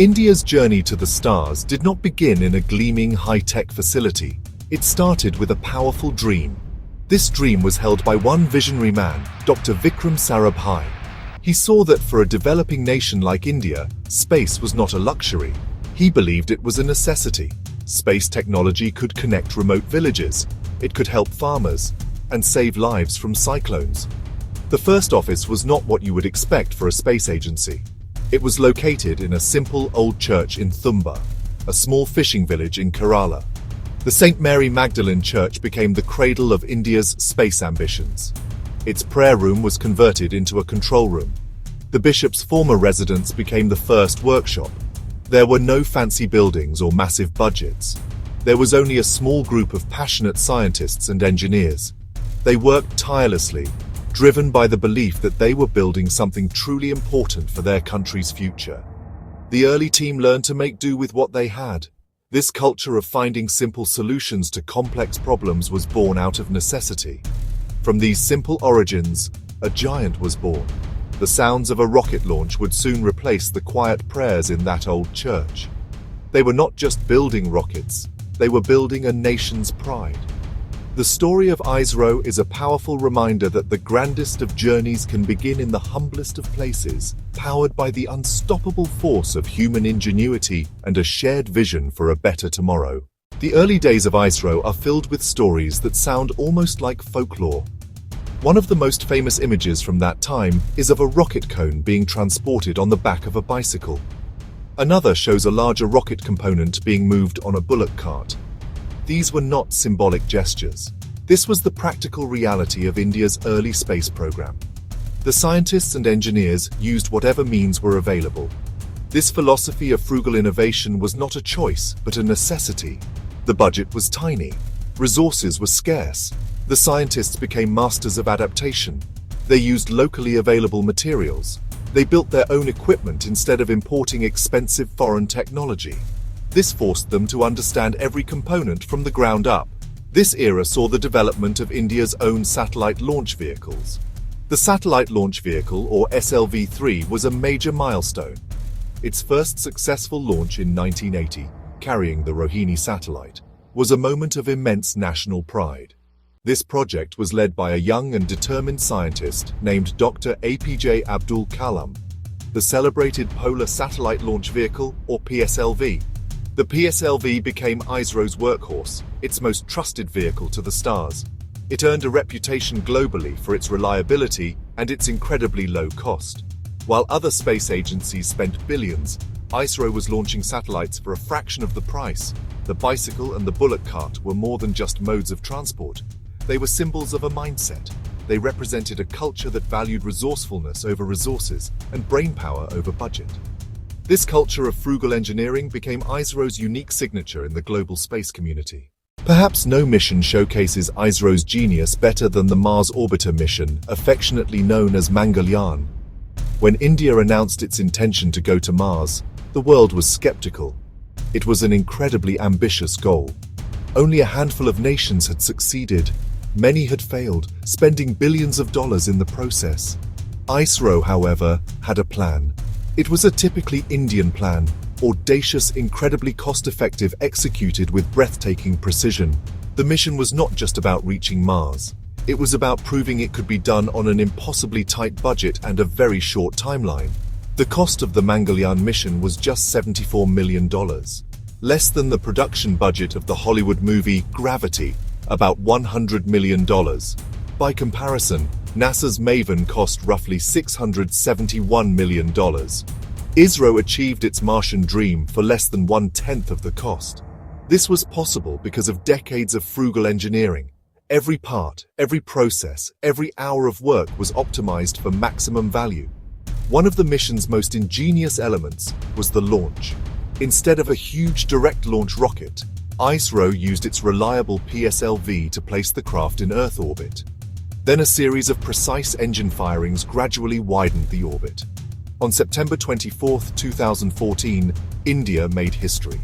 India's journey to the stars did not begin in a gleaming high-tech facility. It started with a powerful dream. This dream was held by one visionary man, Dr. Vikram Sarabhai. He saw that for a developing nation like India, space was not a luxury. He believed it was a necessity. Space technology could connect remote villages, it could help farmers, and save lives from cyclones. The first office was not what you would expect for a space agency. It was located in a simple old church in Thumba, a small fishing village in Kerala. The St. Mary Magdalene Church became the cradle of India's space ambitions. Its prayer room was converted into a control room. The bishop's former residence became the first workshop. There were no fancy buildings or massive budgets. There was only a small group of passionate scientists and engineers. They worked tirelessly, driven by the belief that they were building something truly important for their country's future. The early team learned to make do with what they had. This culture of finding simple solutions to complex problems was born out of necessity. From these simple origins, a giant was born. The sounds of a rocket launch would soon replace the quiet prayers in that old church. They were not just building rockets, they were building a nation's pride. The story of ISRO is a powerful reminder that the grandest of journeys can begin in the humblest of places, powered by the unstoppable force of human ingenuity and a shared vision for a better tomorrow. The early days of ISRO are filled with stories that sound almost like folklore. One of the most famous images from that time is of a rocket cone being transported on the back of a bicycle. Another shows a larger rocket component being moved on a bullock cart. These were not symbolic gestures. This was the practical reality of India's early space program. The scientists and engineers used whatever means were available. This philosophy of frugal innovation was not a choice, but a necessity. The budget was tiny. Resources were scarce. The scientists became masters of adaptation. They used locally available materials. They built their own equipment instead of importing expensive foreign technology. This forced them to understand every component from the ground up. This era saw the development of India's own satellite launch vehicles. The Satellite Launch Vehicle, or SLV-3, was a major milestone. Its first successful launch in 1980, carrying the Rohini satellite, was a moment of immense national pride. This project was led by a young and determined scientist named Dr. APJ Abdul Kalam. The celebrated Polar Satellite Launch Vehicle, or PSLV. The PSLV became ISRO's workhorse, its most trusted vehicle to the stars. It earned a reputation globally for its reliability and its incredibly low cost. While other space agencies spent billions, ISRO was launching satellites for a fraction of the price. The bicycle and the bullock cart were more than just modes of transport. They were symbols of a mindset. They represented a culture that valued resourcefulness over resources and brainpower over budget. This culture of frugal engineering became ISRO's unique signature in the global space community. Perhaps no mission showcases ISRO's genius better than the Mars Orbiter mission, affectionately known as Chandrayaan. When India announced its intention to go to Mars, the world was skeptical. It was an incredibly ambitious goal. Only a handful of nations had succeeded. Many had failed, spending billions of dollars in the process. ISRO, however, had a plan. It was a typically Indian plan, audacious, incredibly cost-effective, executed with breathtaking precision. The mission was not just about reaching Mars. It was about proving it could be done on an impossibly tight budget and a very short timeline. The cost of the Chandrayaan mission was just $74 million, less than the production budget of the Hollywood movie Gravity, about $100 million. By comparison, NASA's Maven cost roughly $671 million. ISRO achieved its Martian dream for less than 1/10 of the cost. This was possible because of decades of frugal engineering. Every part, every process, every hour of work was optimized for maximum value. One of the mission's most ingenious elements was the launch. Instead of a huge direct launch rocket, ISRO used its reliable PSLV to place the craft in Earth orbit. Then a series of precise engine firings gradually widened the orbit. On September 24, 2014, India made history.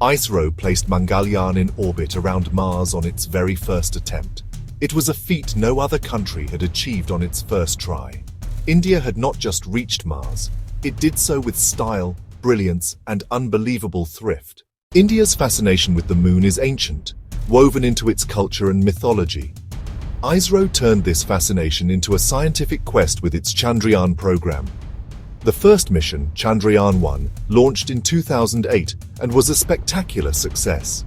ISRO placed Chandrayaan in orbit around Mars on its very first attempt. It was a feat no other country had achieved on its first try. India had not just reached Mars, it did so with style, brilliance, and unbelievable thrift. India's fascination with the moon is ancient, woven into its culture and mythology. ISRO turned this fascination into a scientific quest with its Chandrayaan program. The first mission, Chandrayaan-1, launched in 2008 and was a spectacular success.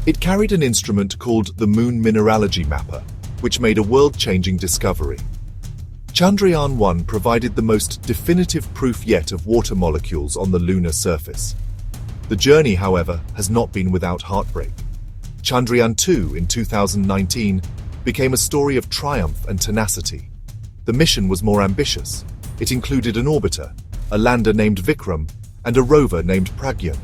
It carried an instrument called the Moon Mineralogy Mapper, which made a world-changing discovery. Chandrayaan-1 provided the most definitive proof yet of water molecules on the lunar surface. The journey, however, has not been without heartbreak. Chandrayaan-2 in 2019 became a story of triumph and tenacity. The mission was more ambitious. It included an orbiter, a lander named Vikram, and a rover named Pragyan.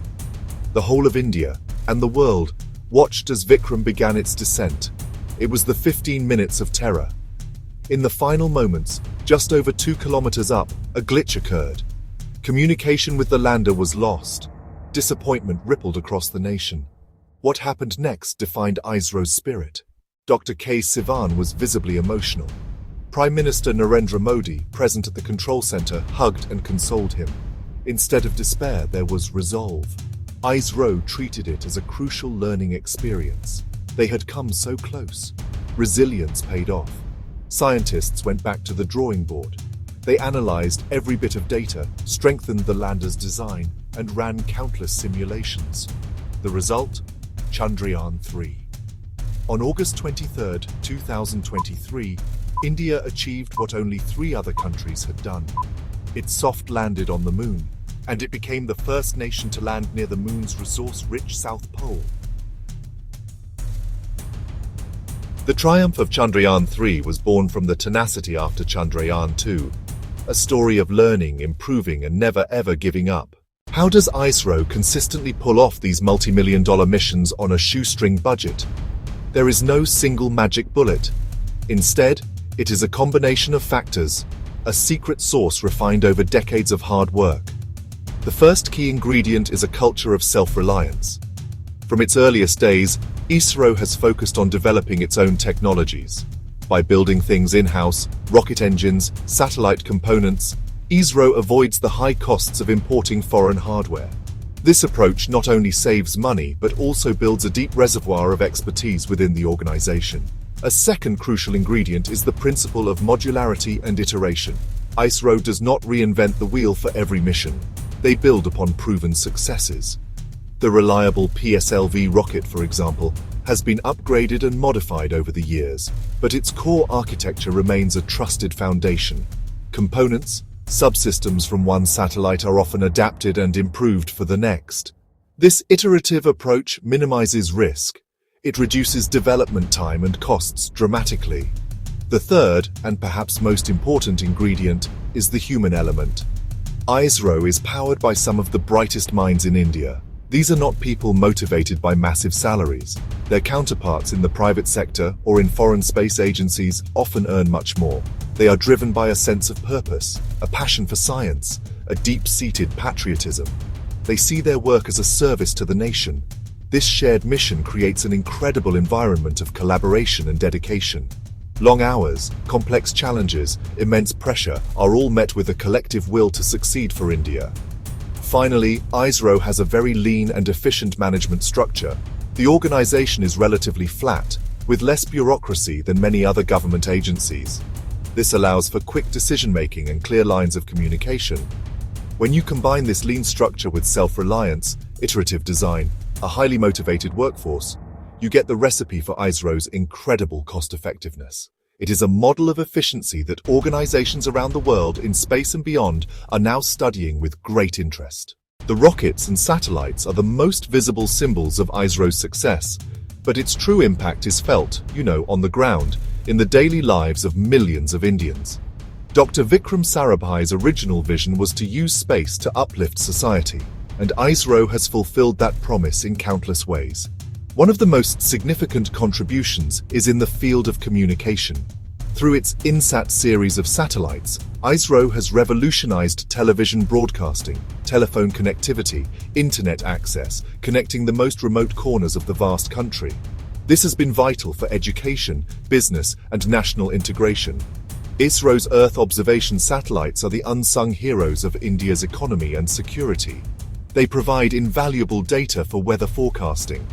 The whole of India, and the world, watched as Vikram began its descent. It was the 15 minutes of terror. In the final moments, just over 2 kilometers up, a glitch occurred. Communication with the lander was lost. Disappointment rippled across the nation. What happened next defined ISRO's spirit. Dr. K. Sivan was visibly emotional. Prime Minister Narendra Modi, present at the control center, hugged and consoled him. Instead of despair, there was resolve. ISRO treated it as a crucial learning experience. They had come so close. Resilience paid off. Scientists went back to the drawing board. They analyzed every bit of data, strengthened the lander's design, and ran countless simulations. The result? Chandrayaan-3. On August 23, 2023, India achieved what only 3 other countries had done. It soft-landed on the moon, and it became the first nation to land near the moon's resource-rich South Pole. The triumph of Chandrayaan-3 was born from the tenacity after Chandrayaan-2, a story of learning, improving, and never ever giving up. How does ISRO consistently pull off these multi-million-dollar missions on a shoestring budget? There is no single magic bullet. Instead, it is a combination of factors, a secret sauce refined over decades of hard work. The first key ingredient is a culture of self-reliance. From its earliest days, ISRO has focused on developing its own technologies. By building things in-house, rocket engines, satellite components, ISRO avoids the high costs of importing foreign hardware. This approach not only saves money but also builds a deep reservoir of expertise within the organization. A second crucial ingredient is the principle of modularity and iteration. ISRO does not reinvent the wheel for every mission. They build upon proven successes. The reliable PSLV rocket, for example, has been upgraded and modified over the years, but its core architecture remains a trusted foundation. Components, subsystems from one satellite are often adapted and improved for the next. This iterative approach minimizes risk. It reduces development time and costs dramatically. The third, and perhaps most important ingredient, is the human element. ISRO is powered by some of the brightest minds in India. These are not people motivated by massive salaries. Their counterparts in the private sector or in foreign space agencies often earn much more. They are driven by a sense of purpose, a passion for science, a deep-seated patriotism. They see their work as a service to the nation. This shared mission creates an incredible environment of collaboration and dedication. Long hours, complex challenges, immense pressure are all met with a collective will to succeed for India. Finally, ISRO has a very lean and efficient management structure. The organization is relatively flat, with less bureaucracy than many other government agencies. This allows for quick decision-making and clear lines of communication. When you combine this lean structure with self-reliance, iterative design, a highly motivated workforce, you get the recipe for ISRO's incredible cost-effectiveness. It is a model of efficiency that organizations around the world in space and beyond are now studying with great interest. The rockets and satellites are the most visible symbols of ISRO's success, but its true impact is felt, on the ground, in the daily lives of millions of Indians. Dr. Vikram Sarabhai's original vision was to use space to uplift society, and ISRO has fulfilled that promise in countless ways. One of the most significant contributions is in the field of communication. Through its INSAT series of satellites, ISRO has revolutionized television broadcasting, telephone connectivity, internet access, connecting the most remote corners of the vast country. This has been vital for education, business, and national integration. ISRO's Earth observation satellites are the unsung heroes of India's economy and security. They provide invaluable data for weather forecasting.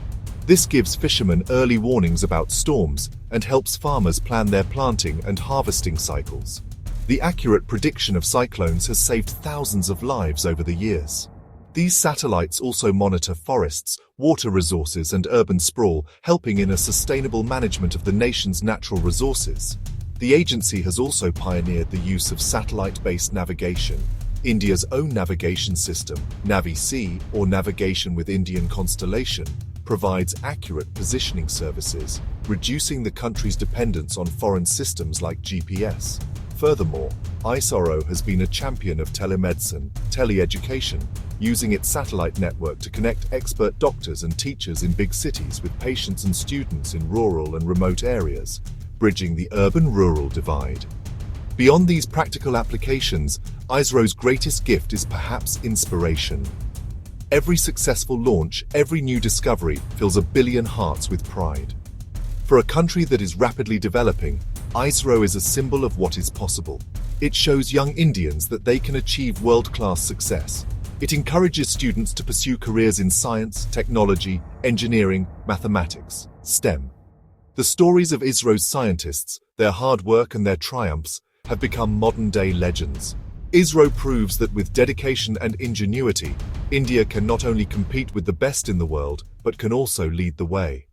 This gives fishermen early warnings about storms and helps farmers plan their planting and harvesting cycles. The accurate prediction of cyclones has saved thousands of lives over the years. These satellites also monitor forests, water resources, and urban sprawl, helping in a sustainable management of the nation's natural resources. The agency has also pioneered the use of satellite-based navigation. India's own navigation system, Navi-C, or Navigation with Indian Constellation, provides accurate positioning services, reducing the country's dependence on foreign systems like GPS. Furthermore, ISRO has been a champion of telemedicine, teleeducation, using its satellite network to connect expert doctors and teachers in big cities with patients and students in rural and remote areas, bridging the urban-rural divide. Beyond these practical applications, ISRO's greatest gift is perhaps inspiration. Every successful launch, every new discovery fills a billion hearts with pride. For a country that is rapidly developing, ISRO is a symbol of what is possible. It shows young Indians that they can achieve world-class success. It encourages students to pursue careers in science, technology, engineering, mathematics, STEM. The stories of ISRO's scientists, their hard work and their triumphs, have become modern-day legends. ISRO proves that with dedication and ingenuity, India can not only compete with the best in the world, but can also lead the way.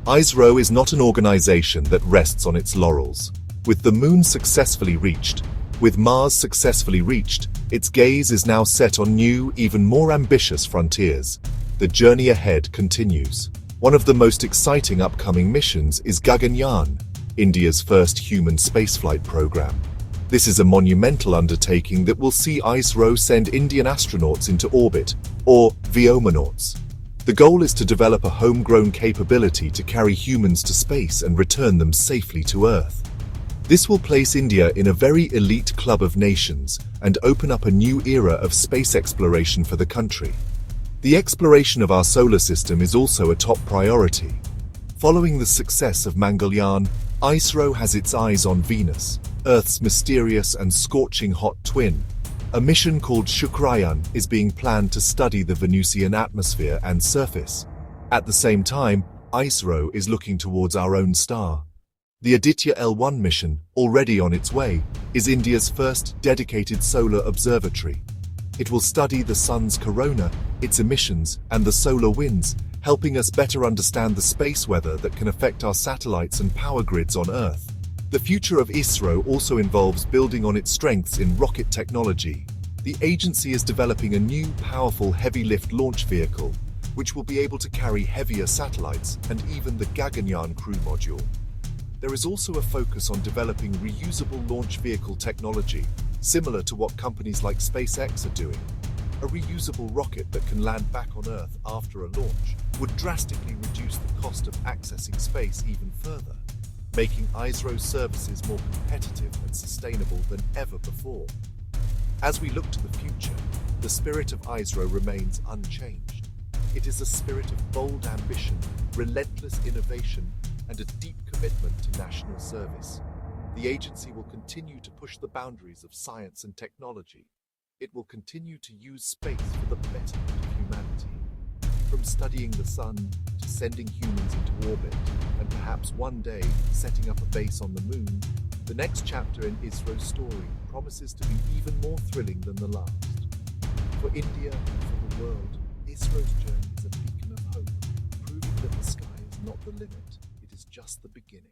ISRO is not an organization that rests on its laurels. With the moon successfully reached, with Mars successfully reached, its gaze is now set on new, even more ambitious frontiers. The journey ahead continues. One of the most exciting upcoming missions is Gaganyaan, India's first human spaceflight program. This is a monumental undertaking that will see ISRO send Indian astronauts into orbit, or Vyomanauts. The goal is to develop a homegrown capability to carry humans to space and return them safely to Earth. This will place India in a very elite club of nations and open up a new era of space exploration for the country. The exploration of our solar system is also a top priority. Following the success of Mangalyaan, ISRO has its eyes on Venus, Earth's mysterious and scorching hot twin. A mission called Chandrayaan is being planned to study the Venusian atmosphere and surface. At the same time, ISRO is looking towards our own star. The Aditya L1 mission, already on its way, is India's first dedicated solar observatory. It will study the sun's corona, its emissions, and the solar winds, helping us better understand the space weather that can affect our satellites and power grids on Earth. The future of ISRO also involves building on its strengths in rocket technology. The agency is developing a new, powerful heavy-lift launch vehicle, which will be able to carry heavier satellites and even the Gaganyaan crew module. There is also a focus on developing reusable launch vehicle technology, similar to what companies like SpaceX are doing. A reusable rocket that can land back on Earth after a launch would drastically reduce the cost of accessing space even further, making ISRO's services more competitive and sustainable than ever before. As we look to the future, the spirit of ISRO remains unchanged. It is a spirit of bold ambition, relentless innovation, and a deep commitment to national service. The agency will continue to push the boundaries of science and technology. It will continue to use space for the betterment of humanity. From studying the sun to sending humans into orbit, and perhaps one day setting up a base on the moon, the next chapter in ISRO's story promises to be even more thrilling than the last. For India and for the world, ISRO's journey is a beacon of hope, proving that the sky is not the limit, it is just the beginning.